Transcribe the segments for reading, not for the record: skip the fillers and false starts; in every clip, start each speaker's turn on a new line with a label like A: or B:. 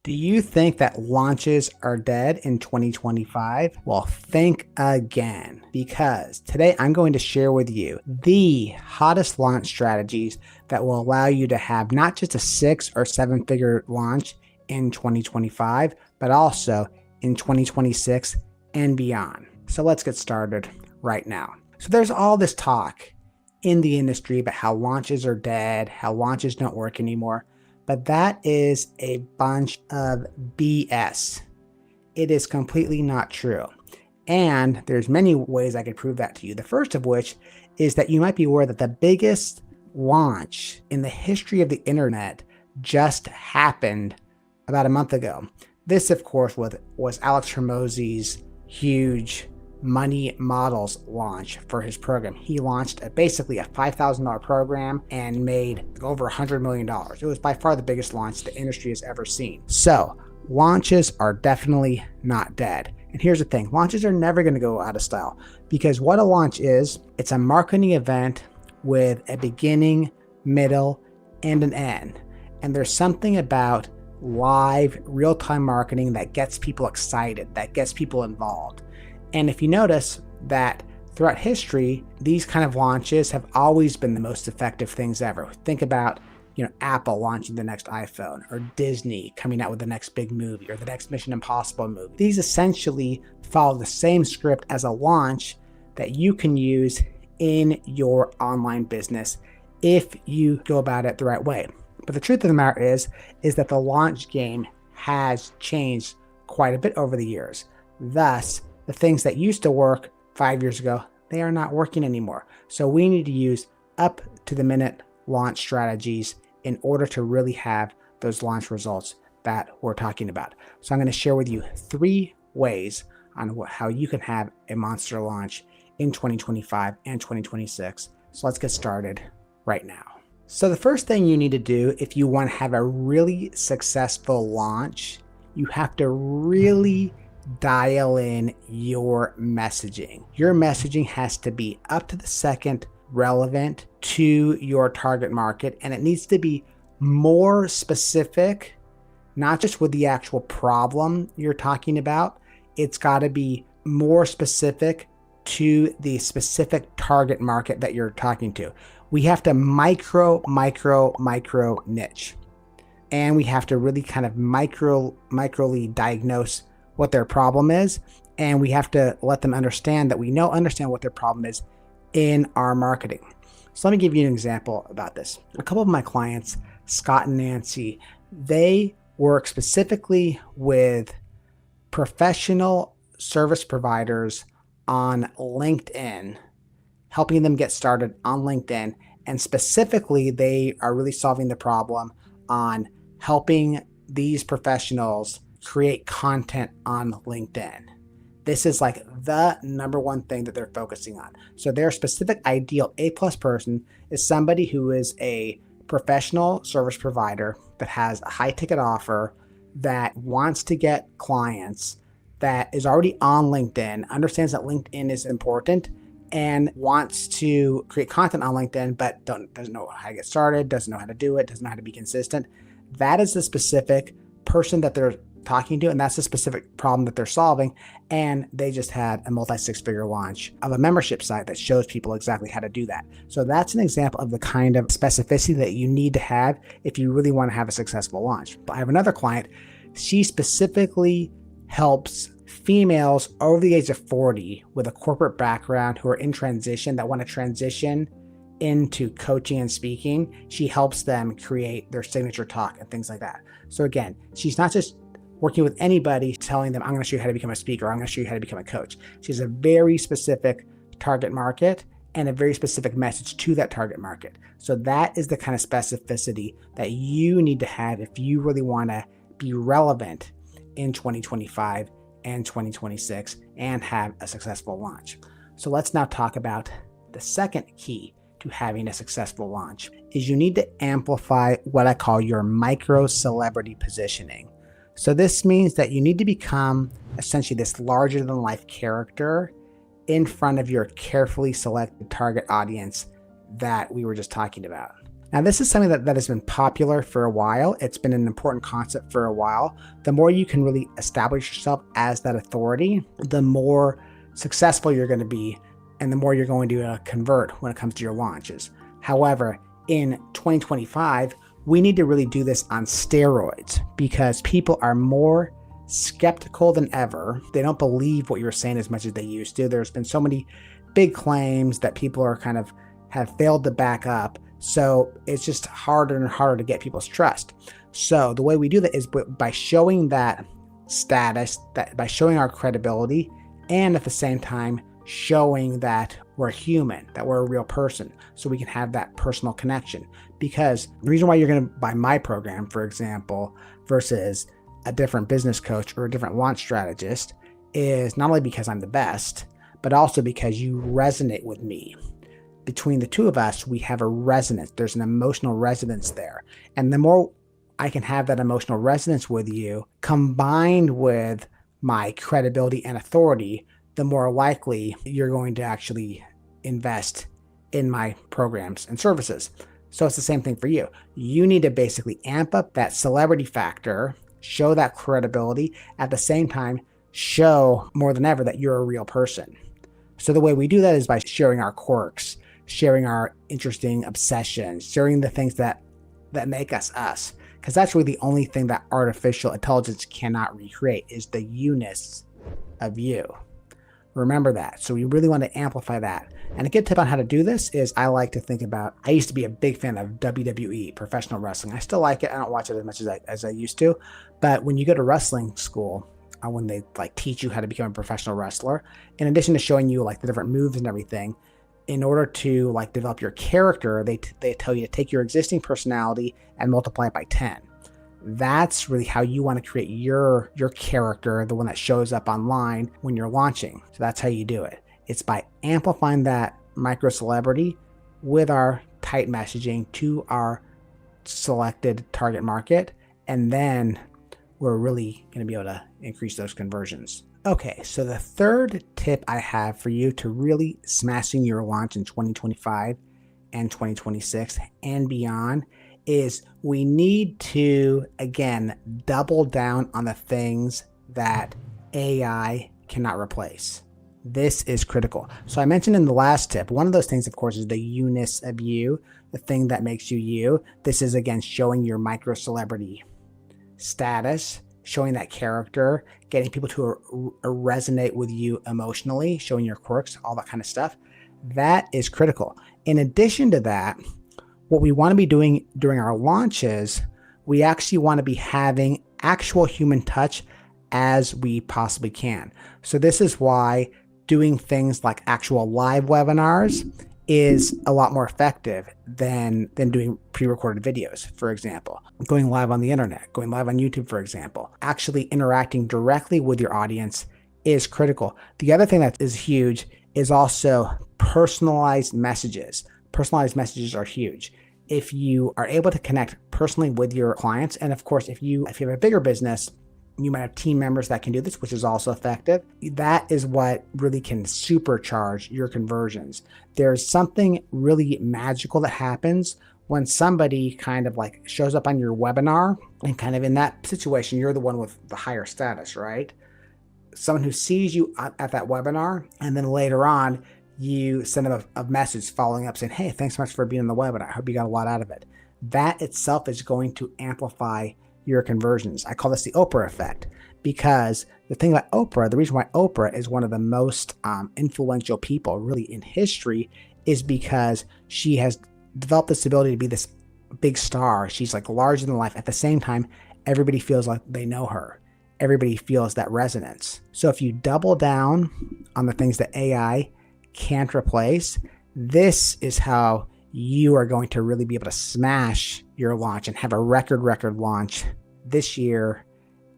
A: Do you think that launches are dead in 2025? Well, think again, because today I'm going to share with you the hottest launch strategies that will allow you to have not just a 6 or 7 figure launch in 2025, but also in 2026 and beyond. So let's get started right now. So there's all this talk in the industry about how launches are dead, how launches don't work anymore. But that is a bunch of BS. It is completely not true. And there's many ways I could prove that to you. The first of which is that you might be aware that the biggest launch in the history of the internet just happened about a month ago. This, of course, was Alex Hormozi's huge money models launch for his program. He launched basically a $5,000 program and made over $100 million. It was by far the biggest launch the industry has ever seen. So launches are definitely not dead. And here's the thing, launches are never going to go out of style, because what a launch is, it's a marketing event with a beginning, middle, and an end. And there's something about live, real-time marketing that gets people excited, that gets people involved. And if you notice that throughout history, these kind of launches have always been the most effective things ever. Think about, Apple launching the next iPhone, or Disney coming out with the next big movie, or the next Mission Impossible movie. These essentially follow the same script as a launch that you can use in your online business if you go about it the right way. But the truth of the matter is that the launch game has changed quite a bit over the years. Thus, the things that used to work 5 years ago, they are not working anymore. So we need to use up to the minute launch strategies in order to really have those launch results that we're talking about. So I'm going to share with you 3 ways on how you can have a monster launch in 2025 and 2026. So let's get started right now. So the first thing you need to do if you want to have a really successful launch, you have to really dial in your messaging. Your messaging has to be up to the second relevant to your target market, and it needs to be more specific, not just with the actual problem you're talking about. It's got to be more specific to the specific target market that you're talking to. We have to micro niche, and we have to really kind of microly diagnose what their problem is, and we have to let them understand that we understand what their problem is in our marketing. So let me give you an example about this. A couple of my clients, Scott and Nancy, they work specifically with professional service providers on LinkedIn, helping them get started on LinkedIn. And specifically, they are really solving the problem on helping these professionals create content on LinkedIn. This is like the number one thing that they're focusing on. So their specific ideal A+ person is somebody who is a professional service provider that has a high ticket offer, that wants to get clients, that is already on LinkedIn, understands that LinkedIn is important, and wants to create content on LinkedIn, but doesn't know how to get started, doesn't know how to do it, doesn't know how to be consistent. That is the specific person that they're talking to, and that's a specific problem that they're solving. And they just had a multi-6-figure launch of a membership site that shows people exactly how to do that. So that's an example of the kind of specificity that you need to have if you really want to have a successful launch. But I have another client, she specifically helps females over the age of 40 with a corporate background who are in transition, that want to transition into coaching and speaking. She helps them create their signature talk and things like that. So again, she's not just working with anybody telling them, I'm going to show you how to become a speaker, I'm going to show you how to become a coach. She has a very specific target market and a very specific message to that target market. So that is the kind of specificity that you need to have if you really want to be relevant in 2025 and 2026 and have a successful launch. So let's now talk about the second key to having a successful launch is you need to amplify what I call your micro celebrity positioning. So this means that you need to become essentially this larger than life character in front of your carefully selected target audience that we were just talking about. Now, this is something that has been popular for a while. It's been an important concept for a while. The more you can really establish yourself as that authority, the more successful you're going to be and the more you're going to convert when it comes to your launches. However, in 2025, we need to really do this on steroids because people are more skeptical than ever. They don't believe what you're saying as much as they used to. There's been so many big claims that people are kind of have failed to back up. So it's just harder and harder to get people's trust. So the way we do that is by showing that status, that by showing our credibility, and at the same time showing that we're human, that we're a real person, so we can have that personal connection. Because the reason why you're going to buy my program, for example, versus a different business coach or a different launch strategist is not only because I'm the best, but also because you resonate with me. Between the two of us, we have a resonance. There's an emotional resonance there. And the more I can have that emotional resonance with you, combined with my credibility and authority, the more likely you're going to actually invest in my programs and services. So it's the same thing for you. You need to basically amp up that celebrity factor, show that credibility, at the same time, show more than ever that you're a real person. So the way we do that is by sharing our quirks, sharing our interesting obsessions, sharing the things that make us us. Because that's really the only thing that artificial intelligence cannot recreate is the you-ness of you. Remember that. So we really want to amplify that. And a good tip on how to do this is I like to think about, I used to be a big fan of WWE, professional wrestling. I still like it. I don't watch it as much as I used to. But when you go to wrestling school, when they like teach you how to become a professional wrestler, in addition to showing you like the different moves and everything, in order to like develop your character, they tell you to take your existing personality and multiply it by 10. That's really how you want to create your character, the one that shows up online when you're launching. So that's how you do it. It's by amplifying that micro celebrity with our tight messaging to our selected target market. And then we're really going to be able to increase those conversions. Okay, so the third tip I have for you to really smashing your launch in 2025 and 2026 and beyond is we need to, again, double down on the things that AI cannot replace. This is critical. So I mentioned in the last tip, one of those things, of course, is the you-ness of you, the thing that makes you you. This is, again, showing your micro celebrity status, showing that character, getting people to resonate with you emotionally, showing your quirks, all that kind of stuff. That is critical. In addition to that, what we want to be doing during our launches, we actually want to be having actual human touch as we possibly can. So this is why doing things like actual live webinars is a lot more effective than doing pre-recorded videos, for example. Going live on the internet, going live on YouTube, for example. Actually interacting directly with your audience is critical. The other thing that is huge is also personalized messages. Personalized messages are huge. If you are able to connect personally with your clients, and of course, if you have a bigger business, you might have team members that can do this, which is also effective. That is what really can supercharge your conversions. There's something really magical that happens when somebody kind of like shows up on your webinar, and kind of in that situation, you're the one with the higher status, right? Someone who sees you at that webinar, and then later on, you send them a message following up saying, hey, thanks so much for being on the webinar. I hope you got a lot out of it. That itself is going to amplify your conversions. I call this the Oprah effect, because the thing about Oprah, the reason why Oprah is one of the most influential people really in history is because she has developed this ability to be this big star. She's like larger than life. At the same time, everybody feels like they know her. Everybody feels that resonance. So if you double down on the things that AI can't replace, this is how you are going to really be able to smash your launch and have a record launch this year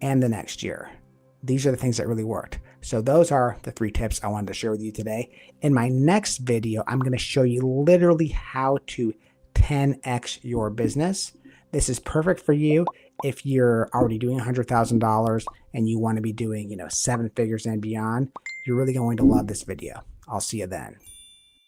A: and the next year. These are the things that really worked. So those are the 3 tips I wanted to share with you today. In my next video, I'm going to show you literally how to 10x your business. This is perfect for you if you're already doing $100,000 and you want to be doing, 7 figures and beyond. You're really going to love this video. I'll see you then.